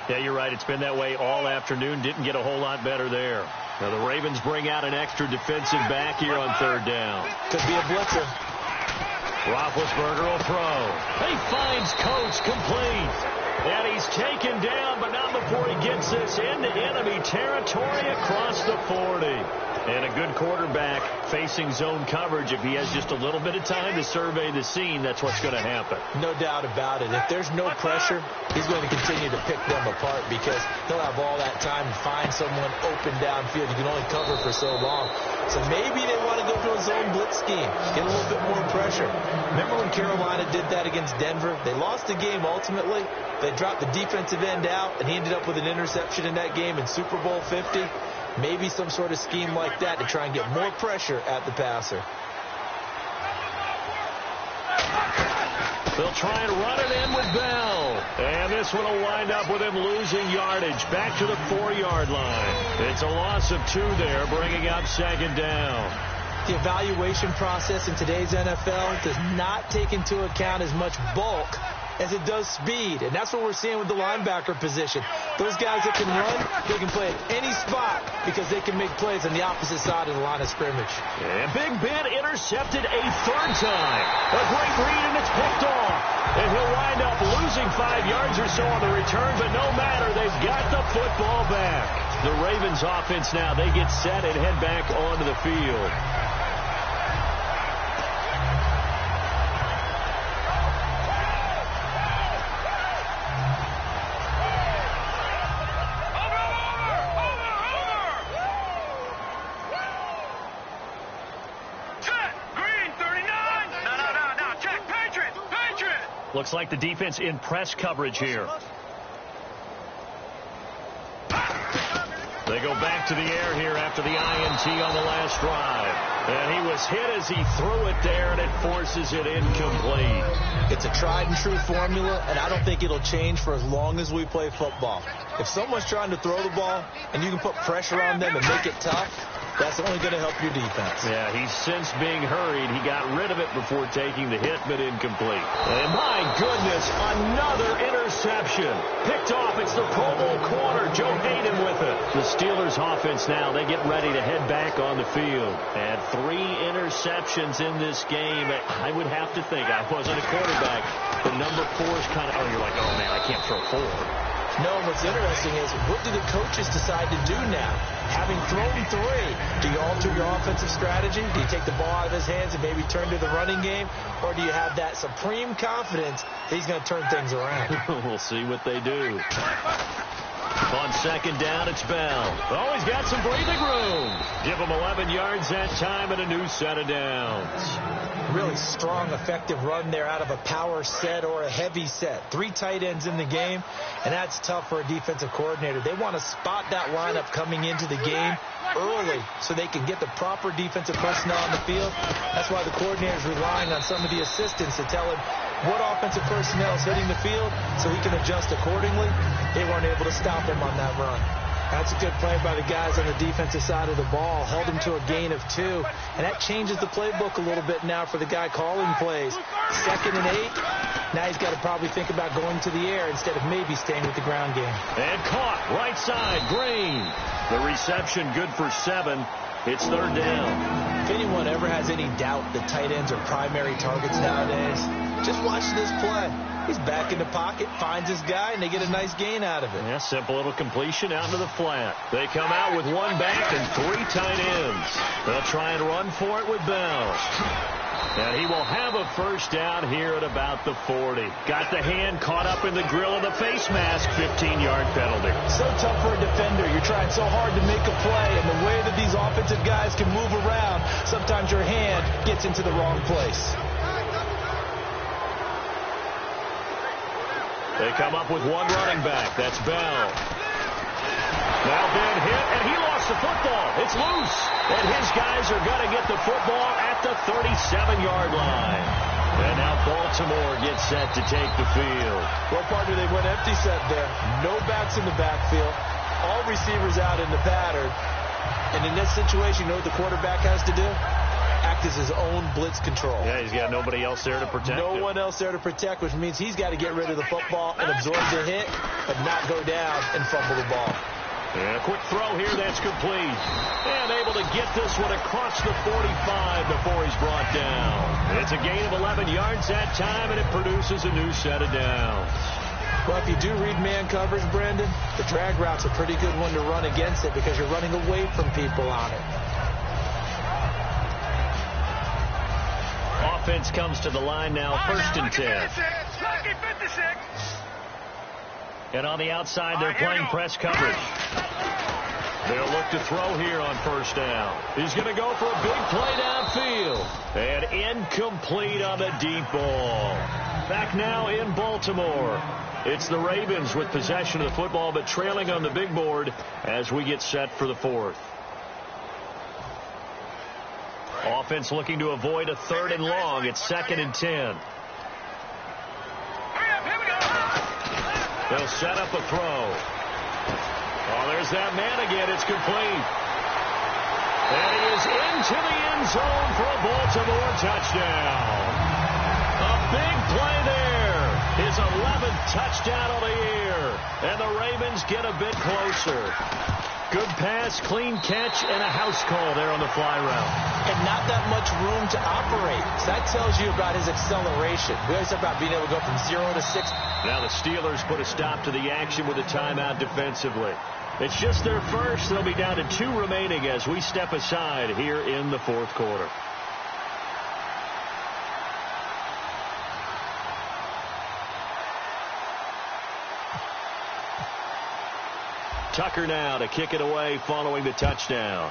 Yeah, you're right. It's been that way all afternoon. Didn't get a whole lot better there. Now the Ravens bring out an extra defensive back here on third down. Could be a blitzer. Roethlisberger will throw. He finds Coates complete. And he's taken down, but not before he gets this into enemy territory across the 40. And a good quarterback facing zone coverage. If he has just a little bit of time to survey the scene, that's what's going to happen. No doubt about it. If there's no pressure, he's going to continue to pick them apart because he'll have all that time to find someone open downfield. You can only cover for so long. So maybe they want to go to a zone blitz scheme, get a little bit more pressure. Remember when Carolina did that against Denver? They lost the game ultimately. They dropped the defensive end out, and he ended up with an interception in that game in Super Bowl 50. Maybe some sort of scheme like that to try and get more pressure at the passer. They'll try and run it in with Bell. And this one will wind up with him losing yardage back to the 4-yard line. It's a loss of 2 there, bringing up second down. The evaluation process in today's NFL does not take into account as much bulk as it does speed, and that's what we're seeing with the linebacker position. Those guys that can run, they can play at any spot because they can make plays on the opposite side of the line of scrimmage. And Big Ben intercepted a 3rd time. A great read, and it's picked off. And he'll wind up losing 5 yards or so on the return, but no matter, they've got the football back. The Ravens offense now, they get set and head back onto the field. Looks like the defense in press coverage here. They go back to the air here after the INT on the last drive. And he was hit as he threw it there, and it forces it incomplete. It's a tried-and-true formula, and I don't think it'll change for as long as we play football. If someone's trying to throw the ball and you can put pressure on them and make it tough, that's only going to help your defense. Yeah, he's since being hurried. He got rid of it before taking the hit, but incomplete. And my goodness, another interception. Picked off. It's the Pro Bowl corner, Joe Hayden with it. The Steelers offense now, they get ready to head back on the field. And 3 interceptions in this game. I would have to think, I wasn't a quarterback, the number 4 is kind of, you're like, oh man, I can't throw 4. No, what's interesting is, what do the coaches decide to do now? Having thrown 3, do you alter your offensive strategy? Do you take the ball out of his hands and maybe turn to the running game? Or do you have that supreme confidence that he's going to turn things around? We'll see what they do. On second down, it's Bell. Oh, he's got some breathing room. Give him 11 yards that time and a new set of downs. Really strong, effective run there out of a power set or a heavy set. 3 tight ends in the game, and that's tough for a defensive coordinator. They want to spot that lineup coming into the game early so they can get the proper defensive personnel on the field. That's why the coordinator is relying on some of the assistants to tell him what offensive personnel is hitting the field so he can adjust accordingly. They weren't able to stop him on that run. That's a good play by the guys on the defensive side of the ball. Held him to a gain of 2. And that changes the playbook a little bit now for the guy calling plays. 2nd and 8. Now he's got to probably think about going to the air instead of maybe staying with the ground game. And caught right side, Green. The reception good for 7. It's 3rd down. If anyone ever has any doubt that tight ends are primary targets nowadays, just watch this play. He's back in the pocket, finds his guy, and they get a nice gain out of it. Yeah, simple little completion out into the flat. They come out with 1 back and 3 tight ends. They'll try and run for it with Bell. And he will have a 1st down here at about the 40. Got the hand caught up in the grill of the face mask, 15-yard penalty. So tough for a defender. You're trying so hard to make a play, and the way that these offensive guys can move around, sometimes your hand gets into the wrong place. They come up with 1 running back. That's Bell. Now Ben hit, and he lost the football. It's loose. And his guys are going to get the football at the 37-yard line. And now Baltimore gets set to take the field. Well, partner, they went empty set there. No backs in the backfield. All receivers out in the pattern. And in this situation, you know what the quarterback has to do? Act as his own blitz control. Yeah, he's got nobody else there to protect him. No one else there to protect, which means he's got to get rid of the football and absorb the hit, but not go down and fumble the ball. And a quick throw here, that's complete. And able to get this one across the 45 before he's brought down. It's a gain of 11 yards that time, and it produces a new set of downs. Well, if you do read man coverage, Brandon, the drag route's a pretty good one to run against it because you're running away from people on it. Offense comes to the line now, 1st and 10. And on the outside, they're playing press coverage. They'll look to throw here on 1st down. He's going to go for a big play downfield. And incomplete on the deep ball. Back now in Baltimore. It's the Ravens with possession of the football, but trailing on the big board as we get set for the 4th. Offense looking to avoid a 3rd and long. It's 2nd and 10. They'll set up a throw. Oh, there's that man again. It's complete. And he is into the end zone for a Baltimore touchdown. A big play there. His 11th touchdown of the year. And the Ravens get a bit closer. Good pass, clean catch, and a house call there on the fly route. And not that much room to operate. So that tells you about his acceleration. We always talk about being able to go from 0 to 6. Now the Steelers put a stop to the action with a timeout defensively. It's just their first. They'll be down to 2 remaining as we step aside here in the 4th quarter. Tucker now to kick it away following the touchdown.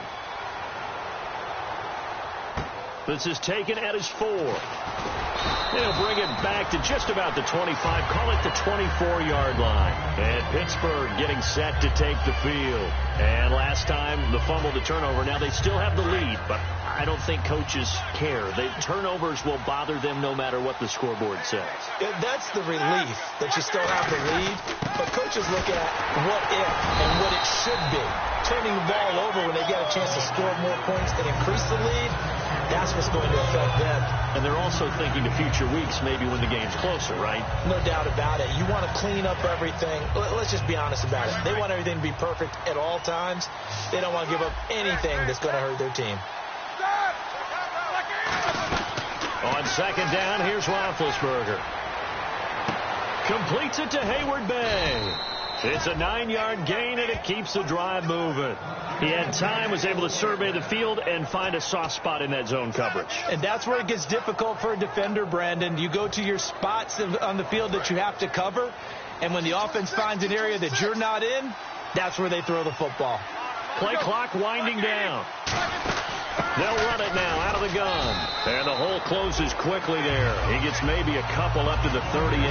This is taken at his 4. They'll bring it back to just about the 25. Call it the 24-yard line. And Pittsburgh getting set to take the field. And last time, the fumble, the turnover. Now they still have the lead, but I don't think coaches care. The turnovers will bother them no matter what the scoreboard says. Yeah, that's the relief that you still have the lead. But coaches look at what if and what it should be. Turning the ball over when they get a chance to score more points and increase the lead, that's what's going to affect them. And they're also thinking to future weeks, maybe when the game's closer, right? No doubt about it. You want to clean up everything. Let's just be honest about it. They want everything to be perfect at all times. They don't want to give up anything that's going to hurt their team. On 2nd down, here's Roethlisberger. Completes it to Hayward Bay. It's a 9-yard gain, and it keeps the drive moving. He had time, was able to survey the field and find a soft spot in that zone coverage. And that's where it gets difficult for a defender, Brandon. You go to your spots on the field that you have to cover, and when the offense finds an area that you're not in, that's where they throw the football. Play clock winding down. They'll run it now out of the gun. And the hole closes quickly there. He gets maybe a couple up to the 38.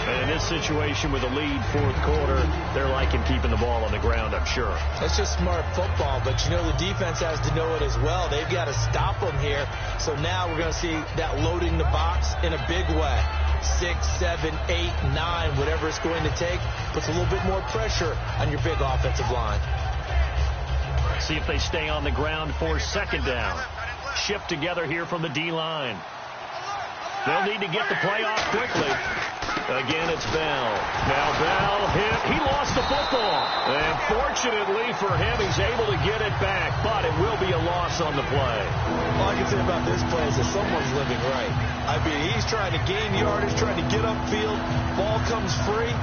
And in this situation with a lead 4th quarter, they're liking keeping the ball on the ground, I'm sure. That's just smart football, but you know the defense has to know it as well. They've got to stop them here. So now we're going to see that loading the box in a big way. 6, 7, 8, 9, whatever it's going to take, puts a little bit more pressure on your big offensive line. See if they stay on the ground for 2nd down. Shift together here from the D-line. They'll need to get the play off quickly. Again, it's Bell. Now Bell hit. He lost the football. And fortunately for him, he's able to get it back. But it will be a loss on the play. All I can say about this play is that someone's living right. I mean, he's trying to gain yardage, trying to get upfield. Ball comes free.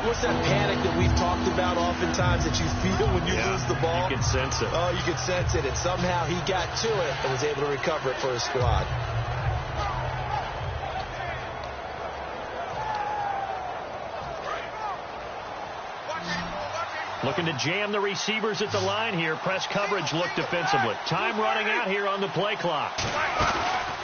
What's that panic that we've talked about oftentimes that you feel when you lose the ball? You can sense it. Oh, you can sense it. And somehow he got to it and was able to recover it for his squad. Looking to jam the receivers at the line here. Press coverage look defensively. Time running out here on the play clock.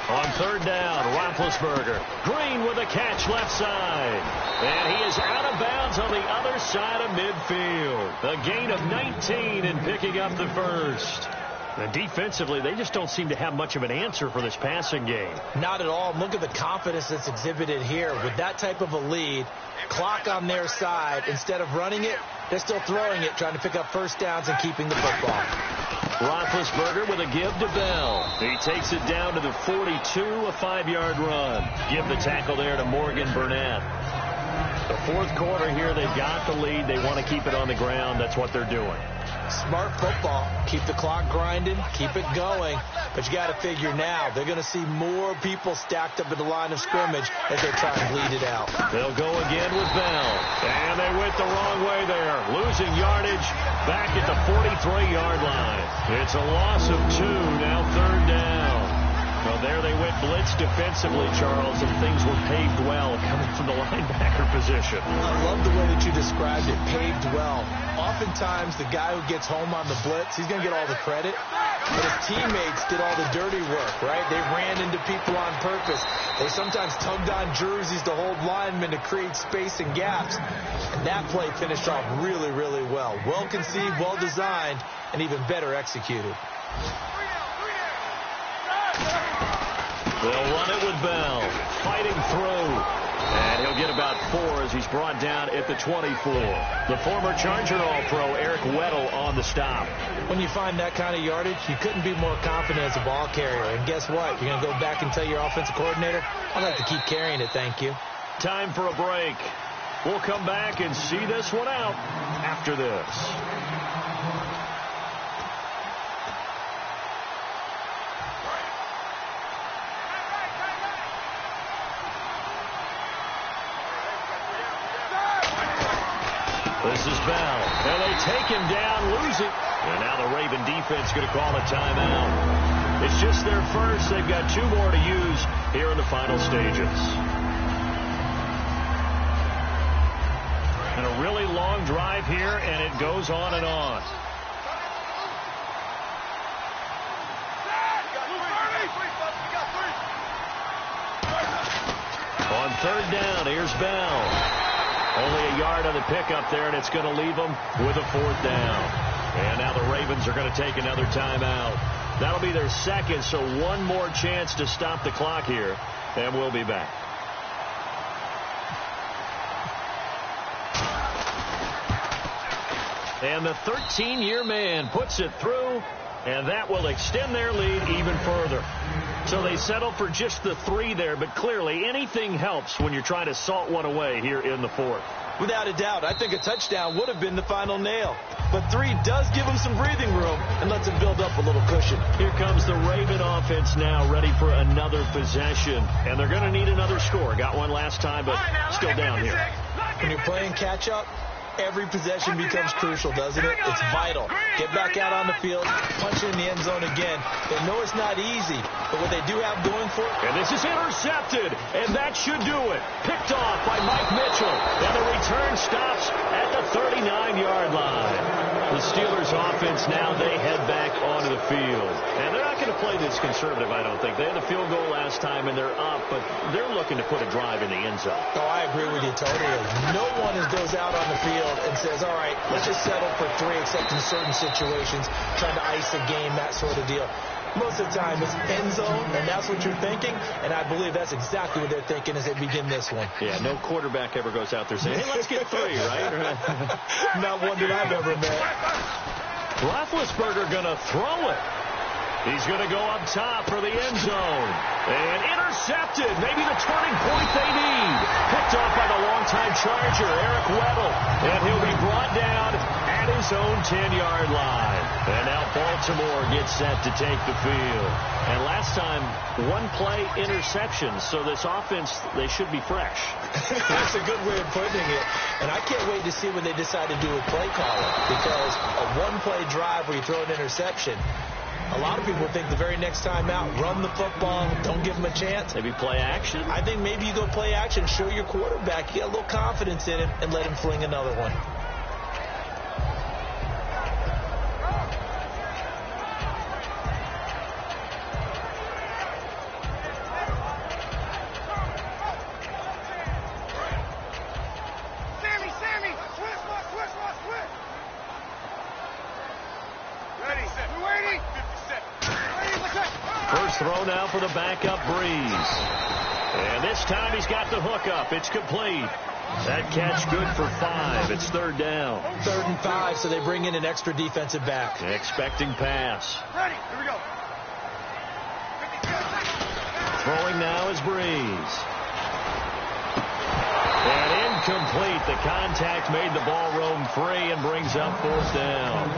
On 3rd down, Roethlisberger. Green with a catch left side. And he is out of bounds on the other side of midfield. A gain of 19 and picking up the 1st. And defensively, they just don't seem to have much of an answer for this passing game. Not at all. Look at the confidence that's exhibited here. With that type of a lead, clock on their side, instead of running it, they're still throwing it, trying to pick up 1st downs and keeping the football. Roethlisberger with a give to Bell. He takes it down to the 42, a 5-yard run. Give the tackle there to Morgan Burnett. The 4th quarter here, they've got the lead. They want to keep it on the ground. That's what they're doing. Smart football. Keep the clock grinding. Keep it going. But you got to figure now, they're going to see more people stacked up at the line of scrimmage as they try and bleed it out. They'll go again with Bell. And they went the wrong way there. Losing yardage back at the 43-yard line. It's a loss of 2, now 3rd down. So there they went blitz defensively, Charles, and things were paved well coming from the linebacker position. I love the way that you described it, paved well. Oftentimes, the guy who gets home on the blitz, he's going to get all the credit, but his teammates did all the dirty work, right? They ran into people on purpose. They sometimes tugged on jerseys to hold linemen to create space and gaps. And that play finished off really, really well. Well conceived, well designed, and even better executed. They'll run it with Bell, fighting through, and he'll get about 4 as he's brought down at the 24. The former Charger All-Pro Eric Weddle on the stop. When you find that kind of yardage, you couldn't be more confident as a ball carrier. And guess what? You're going to go back and tell your offensive coordinator, I'd like to keep carrying it, thank you. Time for a break. We'll come back and see this one out after this. This is Bell, and they take him down, lose it. And now the Raven defense going to call a timeout. It's just their first. They've got 2 more to use here in the final stages. And a really long drive here, and it goes on and on. On 3rd down, here's Bell. Only a yard on the pickup there, and it's going to leave them with a 4th down. And now the Ravens are going to take another timeout. That'll be their 2nd, so 1 more chance to stop the clock here, and we'll be back. And the 13-year man puts it through, and that will extend their lead even further. So they settle for just the 3 there, but clearly anything helps when you're trying to salt one away here in the 4th. Without a doubt, I think a touchdown would have been the final nail. But 3 does give them some breathing room and lets them build up a little cushion. Here comes the Raven offense now, ready for another possession. And they're going to need another score. Got one last time, but still down here. When you're playing catch-up, every possession becomes crucial, doesn't it? It's vital. Get back out on the field, punch it in the end zone again. They know it's not easy, but what they do have going for it. And this is intercepted, and that should do it. Picked off by Mike Mitchell, and the return stops at the 39-yard line. The Steelers offense now, they head back onto the field. And they're not going to play this conservative, I don't think. They had a field goal last time, and they're up, but they're looking to put a drive in the end zone. Oh, I agree with you totally. No one goes out on the field and says, all right, let's just settle for 3, except in certain situations, trying to ice a game, that sort of deal. Most of the time, it's end zone, and that's what you're thinking, and I believe that's exactly what they're thinking as they begin this one. Yeah, no quarterback ever goes out there saying, hey, let's get 3, right? Not one that I've ever met. Roethlisberger going to throw it. He's going to go up top for the end zone. And intercepted. Maybe the turning point they need. Picked off by the longtime Charger, Eric Weddle. And he'll be brought down at his own 10-yard line. And now Baltimore gets set to take the field. And last time, 1-play interception. So this offense, they should be fresh. That's a good way of putting it. And I can't wait to see what they decide to do with play calling. Because a 1-play drive where you throw an interception, a lot of people think the very next time out, run the football, don't give them a chance. Maybe play action? I think maybe you go play action, show your quarterback, get a little confidence in him, and let him fling another one. Sammy, twist. Ready, set. We're waiting. 57. First throw now for the backup Breeze. And this time he's got the hook up. It's complete. That catch good for 5. It's 3rd down. 3rd and 5, so they bring in an extra defensive back. Expecting pass. Ready, here we go. Throwing now is Breeze. And incomplete. The contact made the ball roam free and brings up 4th down.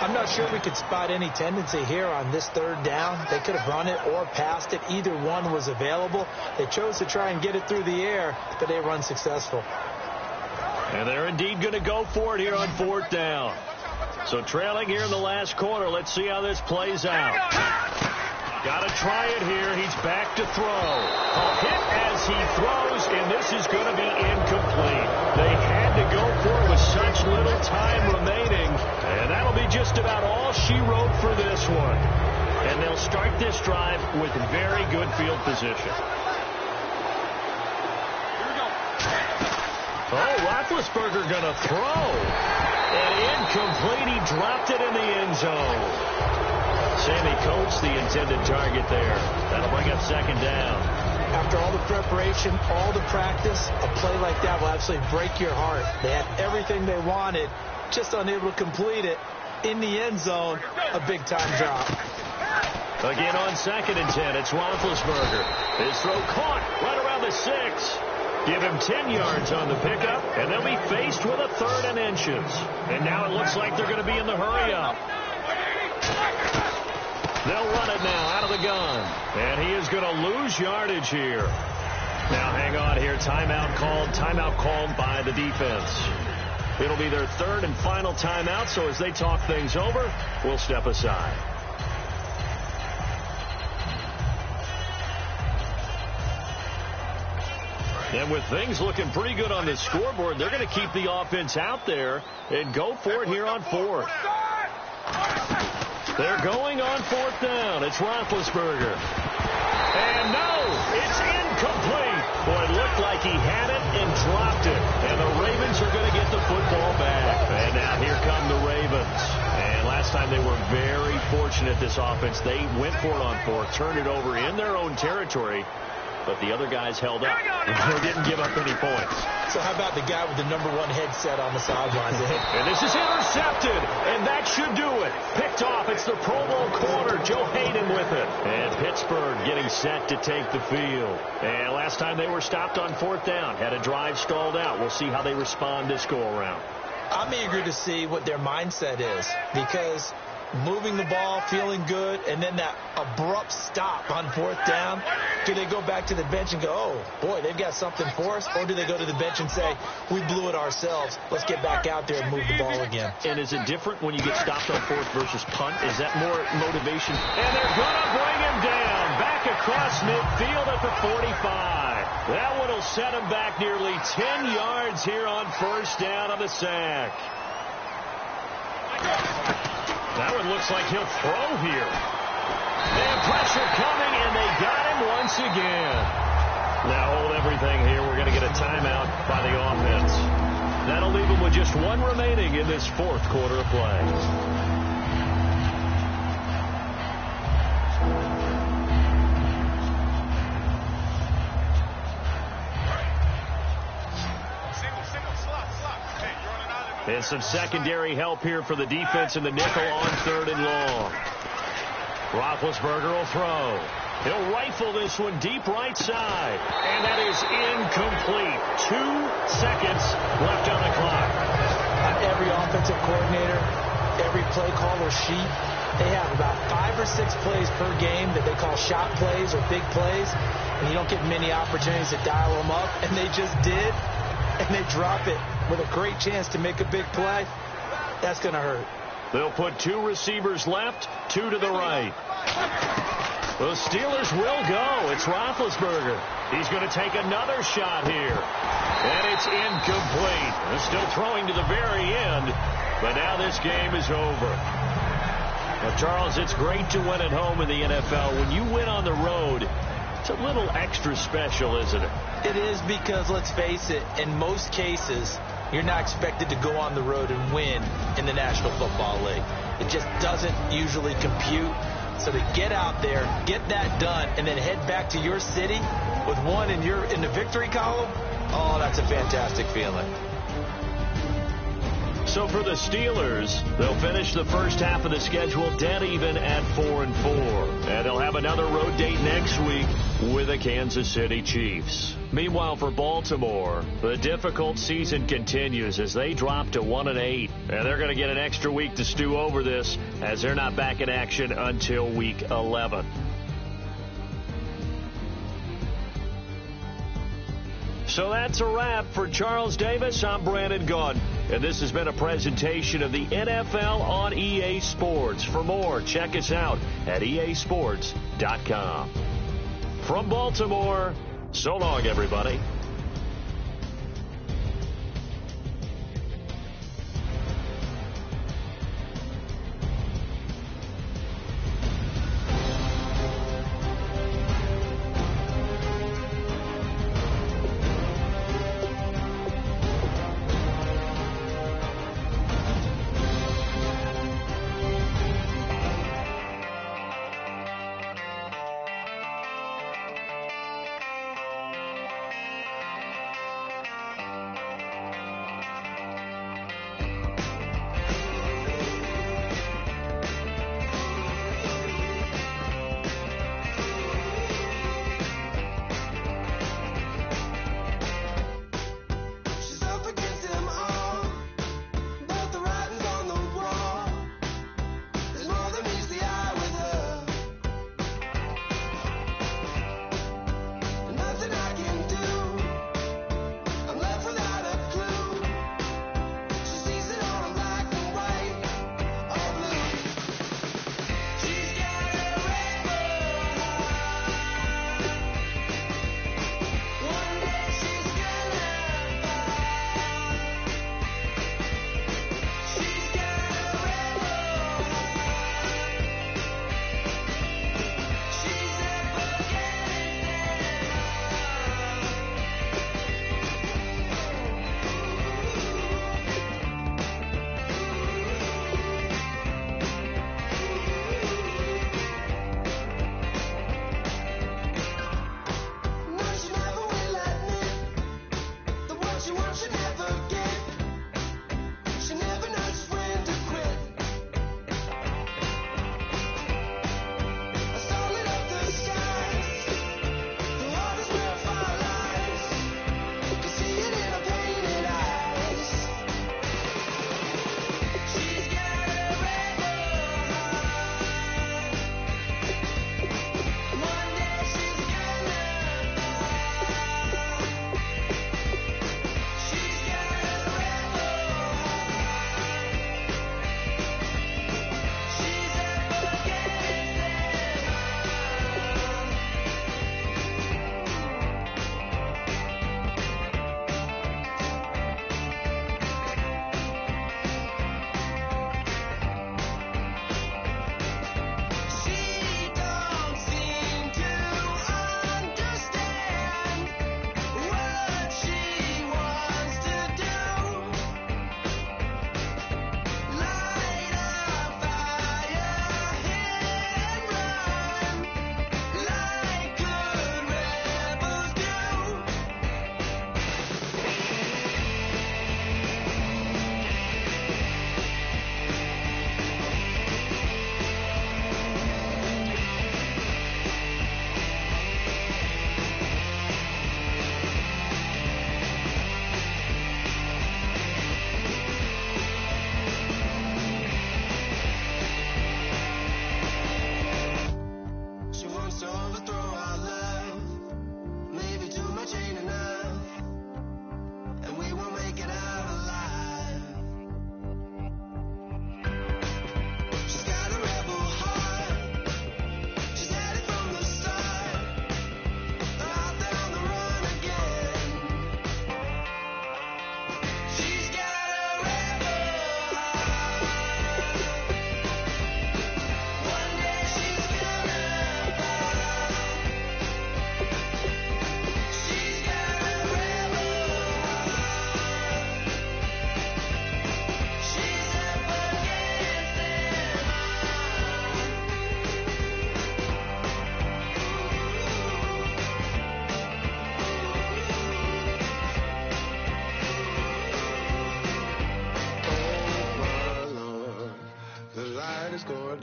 I'm not sure we could spot any tendency here on this third down. They could have run it or passed it. Either one was available. They chose to try and get it through the air, but they were unsuccessful. And they're indeed going to go for it here on fourth down. So trailing here in the last quarter. Let's see how this plays out. Got to try it here. He's back to throw. A hit as he throws, and this is going to be incomplete. They had to go for it with such little time remaining, and that'll be just about all she wrote for this one. And they'll start this drive with very good field position. Oh, Roethlisberger going to throw. And incomplete. He dropped it in the end zone. Sammy Coates, the intended target there. That'll bring up second down. After all the preparation, all the practice, a play like that will absolutely break your heart. They had everything they wanted, just unable to complete it. In the end zone, a big-time drop. Again on 2nd and 10, it's Roethlisberger. His throw caught right around the 6. Give him 10 yards on the pickup, and they'll be faced with a 3rd and inches. And now it looks like they're going to be in the hurry-up. They'll run it now out of the gun. And he is going to lose yardage here. Now hang on here. Timeout called by the defense. It'll be their 3rd and final timeout, so as they talk things over, we'll step aside. And with things looking pretty good on the scoreboard, they're going to keep the offense out there and go for it here on 4th. They're going on 4th down. It's Roethlisberger. And no, it's incomplete. Boy, it looked like he had it and dropped it. And the Ravens are going to get the football back. And now here come the Ravens. And last time they were very fortunate, this offense. They went for it on 4th, turned it over in their own territory. But the other guys held up. They didn't give up any points. So how about the guy with the #1 headset on the sidelines? And this is intercepted. And that should do it. Picked off. It's the Pro Bowl corner. Joe Hayden with it. And Pittsburgh getting set to take the field. And last time they were stopped on 4th down. Had a drive stalled out. We'll see how they respond this go-around. I'm eager to see what their mindset is, because moving the ball, feeling good, and then that abrupt stop on 4th down. Do they go back to the bench and go, oh, boy, they've got something for us? Or do they go to the bench and say, we blew it ourselves. Let's get back out there and move the ball again. And is it different when you get stopped on 4th versus punt? Is that more motivation? And they're going to bring him down. Back across midfield at the 45. That one will set him back nearly 10 yards here on 1st down on the sack. That one looks like he'll throw here. And pressure coming, and they got him once again. Now hold everything here. We're going to get a timeout by the offense. That'll leave them with just 1 remaining in this 4th quarter of play. And some secondary help here for the defense in the nickel on 3rd and long. Roethlisberger will throw. He'll rifle this one deep right side. And that is incomplete. 2 seconds left on the clock. Every offensive coordinator, every play caller sheet, they have about 5 or 6 plays per game that they call shot plays or big plays. And you don't get many opportunities to dial them up. And they just did. And they drop it with a great chance to make a big play. That's going to hurt. They'll put 2 receivers left, 2 to the right. The Steelers will go. It's Roethlisberger. He's going to take another shot here. And it's incomplete. They're still throwing to the very end. But now this game is over. Now, Charles, it's great to win at home in the NFL. When you win on the road, it's a little extra special, isn't it? It is, because, let's face it, in most cases, you're not expected to go on the road and win in the National Football League. It just doesn't usually compute. So to get out there, get that done, and then head back to your city with 1 in the victory column, oh, that's a fantastic feeling. So for the Steelers, they'll finish the first half of the schedule dead even at 4-4. And they'll have another road date next week with the Kansas City Chiefs. Meanwhile, for Baltimore, the difficult season continues as they drop to 1-8. And they're going to get an extra week to stew over this as they're not back in action until week 11. So that's a wrap. For Charles Davis, I'm Brandon Gunn. And this has been a presentation of the NFL on EA Sports. For more, check us out at easports.com. From Baltimore, so long, everybody.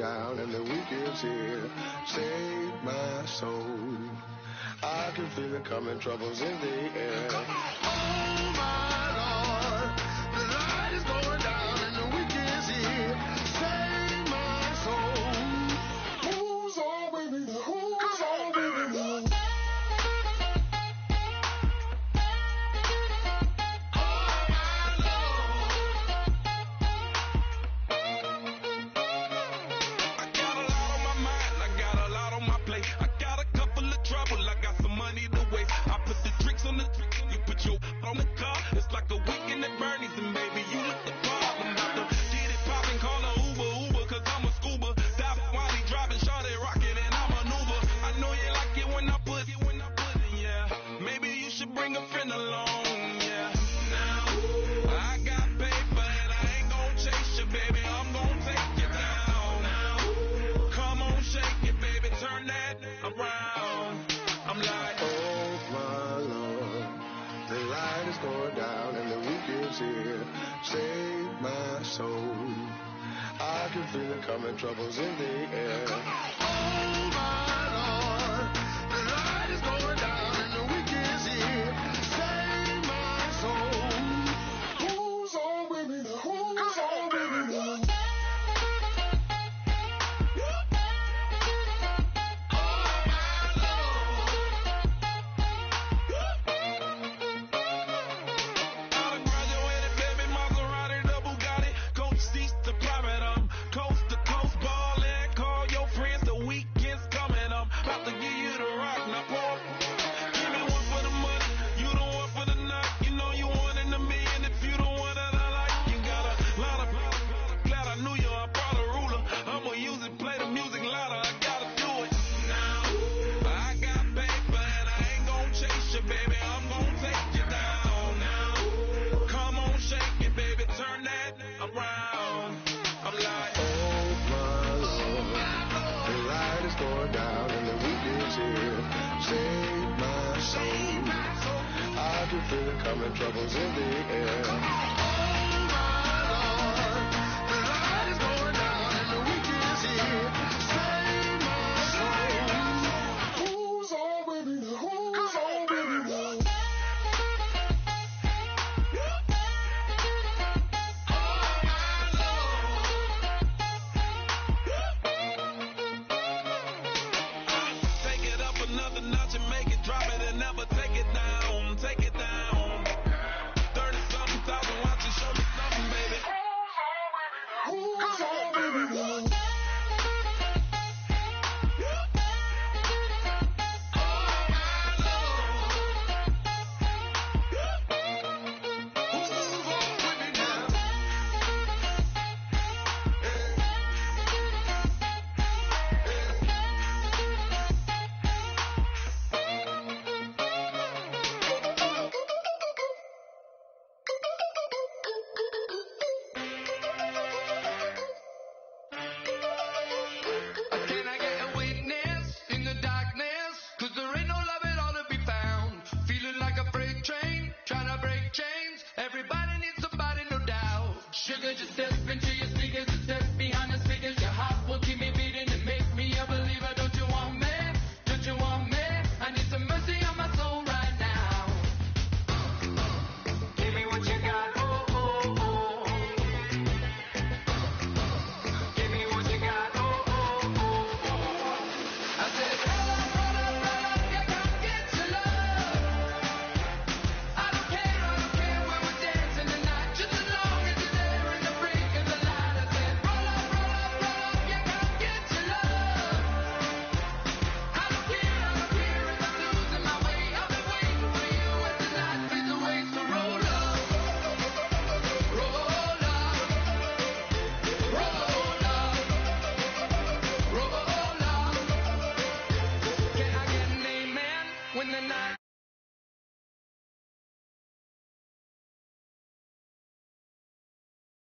down and the weekend's here. Save my soul. I can feel it coming, troubles in the air. Oh my Lord, the light is going down and the weekend's here. Save my soul. Who's all with me? Who's all with me? Save my soul. I can feel it coming, troubles in the air. Oh my Lord, the light is going down and the weekend's here. Save my soul. Who's all with me? Who's all with me? Save my soul. I can feel it coming, troubles in the air.